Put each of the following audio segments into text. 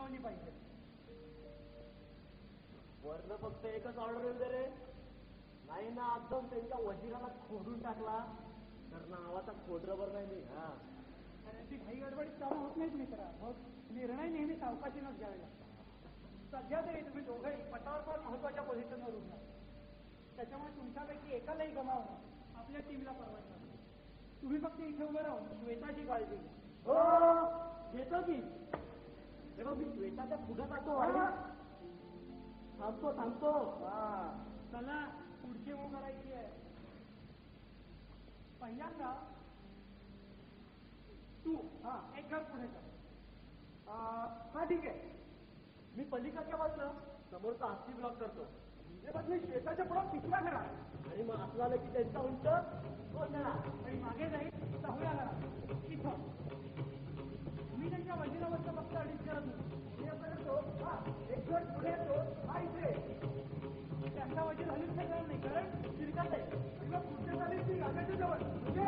हिशोबाने पाहिजे. वरनं फक्त एकच ऑर्डर येऊ दे रे. नाही ना एकदम त्यांच्या वजिराला खोडून टाकला तर नावाचा खोडरबर नाही मी. हा ती घाई गडबडीत चालू होत नाहीत मित्रा. मग निर्णय नेहमी सावकाशीनच घ्यावे लागतात. सध्या तरी तुम्ही दोघंही पटावर फार महत्वाच्या पोझिशनवर उभा. त्याच्यामुळे तुमच्यापैकी एकालाही गमावणं आपल्या टीमला परवडणार नाही. तुम्ही फक्त इथे उभं राहून श्वेताची काळजी घ्या. हो घेतो की. तेव्हा मी श्वेताच्या पुढे जातो. थांबतो. चला पुढची मूव करायची आहे. पहिल्यांदा तू एक घर पुढे कर. हा ठीक आहे. मी पलीकडच्या बाजूला समोरचा हत्ती ब्लॉक करतो. म्हणजे श्वेताच्या पुढे पिछला करा आणि मग असं आलं की त्यांचा उंच 2 जणा आणि मागे जाईल 6व्या घरात इथं. मी त्यांच्या वजिरावरचा फक्त अडीच करत होतो. मी असं करतो. एक घर पुढे येतो. हा इथे. त्यांचा वजीर हल्लीच करणार नाही कारण शिरकत आहे. किंवा पुढच्या चालीत ती राजाच्या जवळ म्हणजे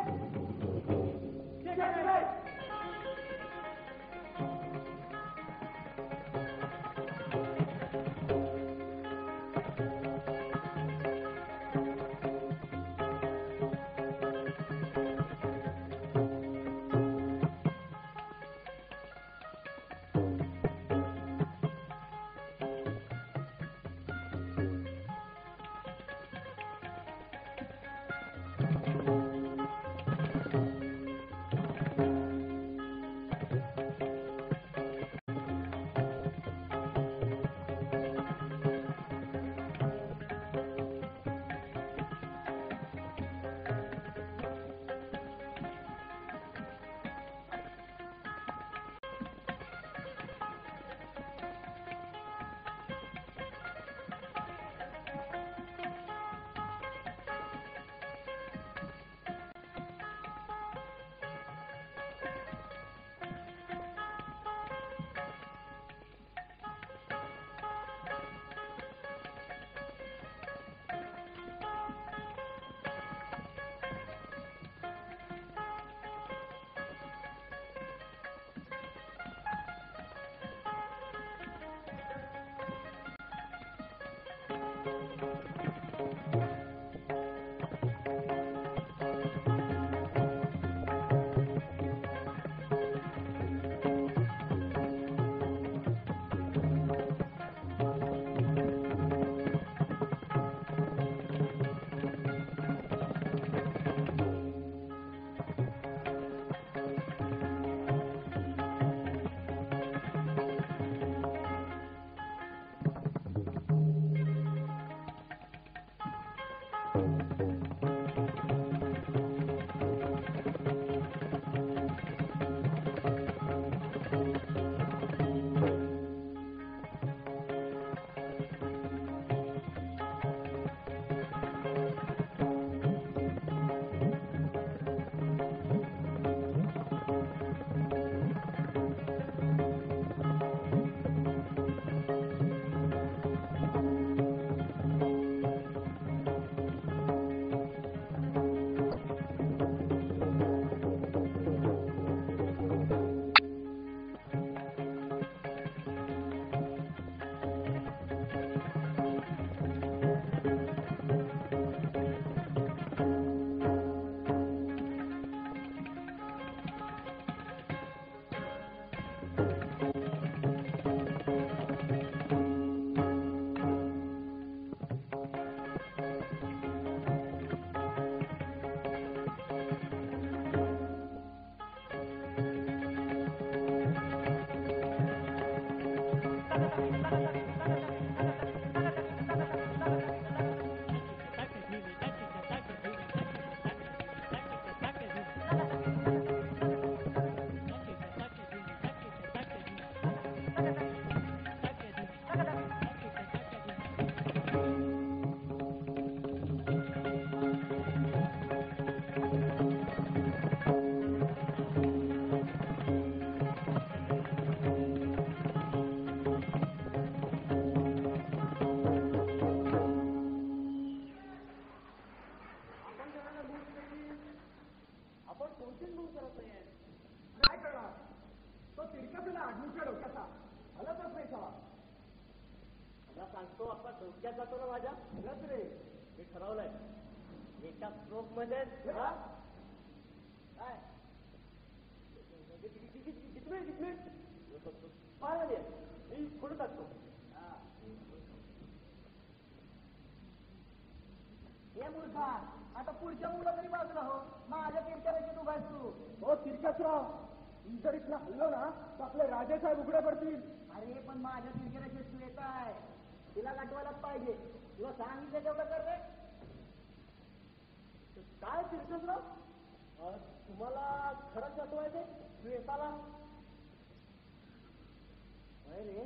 सांगतो आपला डोक्यात जातो ना माझ्या खरंच रे मी ठरवलंय एका स्ट्रोक मध्ये काय मी पुढे टाकतो हे मूर्खा आता पुढच्या मुला तरी बाजूला हो माझ्या तिरक्यापेक्षा तू बायस तू हो तिरकसराव जर इथला हल्लो ना तर आपले राजेसाहेब उघडे पडतील. अरे पण माझ्या तिरक्यापेक्षा तू येत आहे तिला गाठवायलाच पाहिजे तुला सांगितलं तेवढं कर रे. काय तिरकसराव तुम्हाला खरंच गाठवायचे श्वेताला रे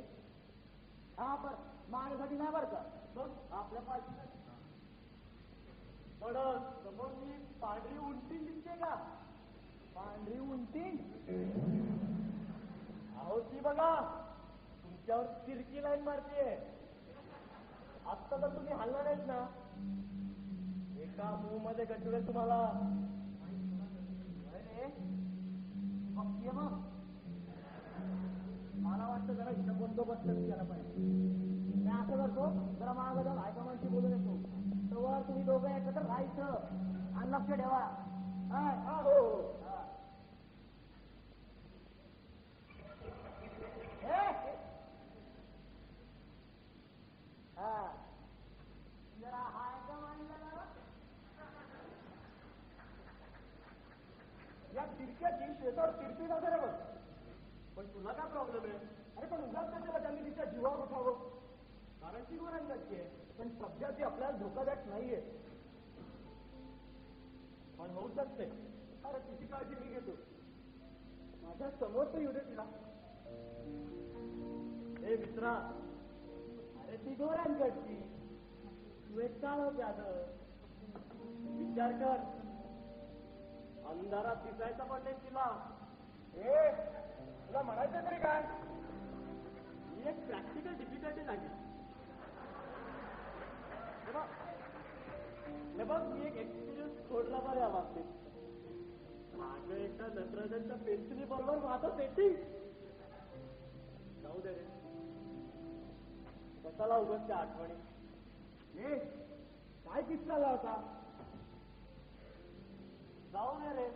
हा पण माझ्यासाठी नाही बरं का बघ आपल्या पाहिजे पण समोर मी पांढरी उंटी दिसते का पांढरी उंटी अहो ती बघा तुमच्यावर तिरकी लाईन मारतीये आत्ता तर तुम्ही हलणार नाहीत ना एका मूव मध्ये गटुळे तुम्हाला मग मला वाटतं जरा इथं बंदोबस्त केला पाहिजे मी असं करतो जरा मागं जाऊन हायकमांडशी बोलून येतो तेव्हा तुम्ही दोघं एकत्र राहायचं आणि लक्ष ठेवा हो जरा हायकमांडला या तिरक्याची शेतावर तिरपी जाते रे बघ पण तुला काय प्रॉब्लेम आहे अरे पण उगाच कशाला त्यांनी तिच्या जीवावर उठावं कारण ती गोरंगाची आहे पण सध्या ती आपल्याला धोकादायक नाहीये पण होऊ शकते अरे तिची काळजी मी घेतो माझ्या समोर तर येऊ दे तिला हे मित्रा अरे ती गोरंगाची तू एक काळ जादव विचार कर अंधारात दिसायचा पण नाही तिला तुला म्हणायचं तरी काय ही एक प्रॅक्टिकल डिफिकल्टी झाली हे बघ मी एक एक्सपिरियन्स सोडला बरं या बाबतीत माझं एका नटराजांच्या पेन्सिली बरोबर माझं सेटिंग जाऊ दे रे कशाला उगाच त्या आठवणी काय किस्सा होता जाऊ दे रे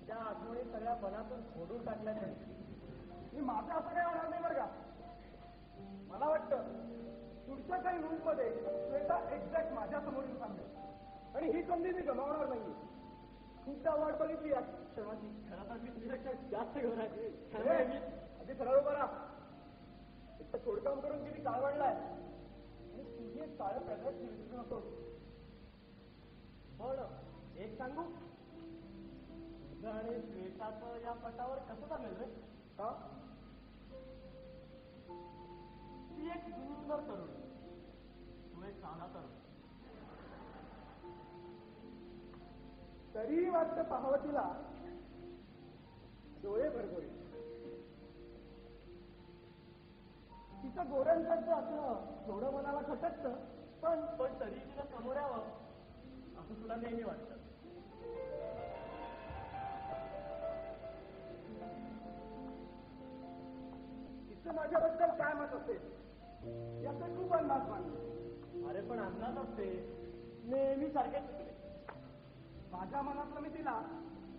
त्या आठवणी सगळ्या मनातून फोडून टाकल्या मी माझं असं काय होणार नाही बरं का मला वाटतं पुढच्या काही रूम मध्ये श्वेता एक्झॅक्ट माझ्या समोर येऊन सांगेल आणि ही संधी मी गमावणार नाही खूपदा वाट बघितली या क्षणाची खरं तर मी तुझ्यापेक्षा जास्त घेऊन आहे आधी सरळ बरा एक तर थोडकाम करून किती काळ वाढलाय आणि तुझी एक काळ प्रगत विसरू नको पण एक सांगू तुझं आणि श्वेताचं या पटावर कसं जमेल रे हा ती एक सुंदर तरुण तू एक साधा तरुण तरी वाटतं पाहावं तिला डोळे भरभरी तिचं गोऱ्यांकडचं असं थोडं मनाला खटकतं पण तरी तिला समोर यावं असं तुला नेहमी वाटतं तिचं माझ्याबद्दल काय मत असेल याचं खूप अंदाज मानतो अरे पण अंदाज असते नेहमी सारखे चुकले माझ्या मनातलं मी तिला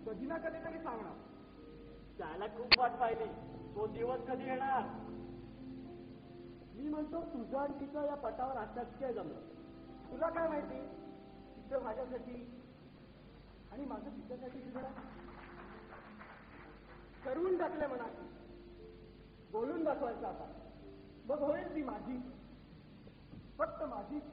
कधी ना कधीतरी सांगणार त्याला खूप वाट पाहिली तो दिवस कधी येणार मी म्हणतो तुझं आणि तिचं या पटावर अशक्य जमलं तुला काय माहिती तिचं माझ्यासाठी आणि माझं तिच्यासाठी जरा ठरवून टाकलंय म्हणा बोलून दाखवायचं आता मग होईल ती माझी फक्त माझीच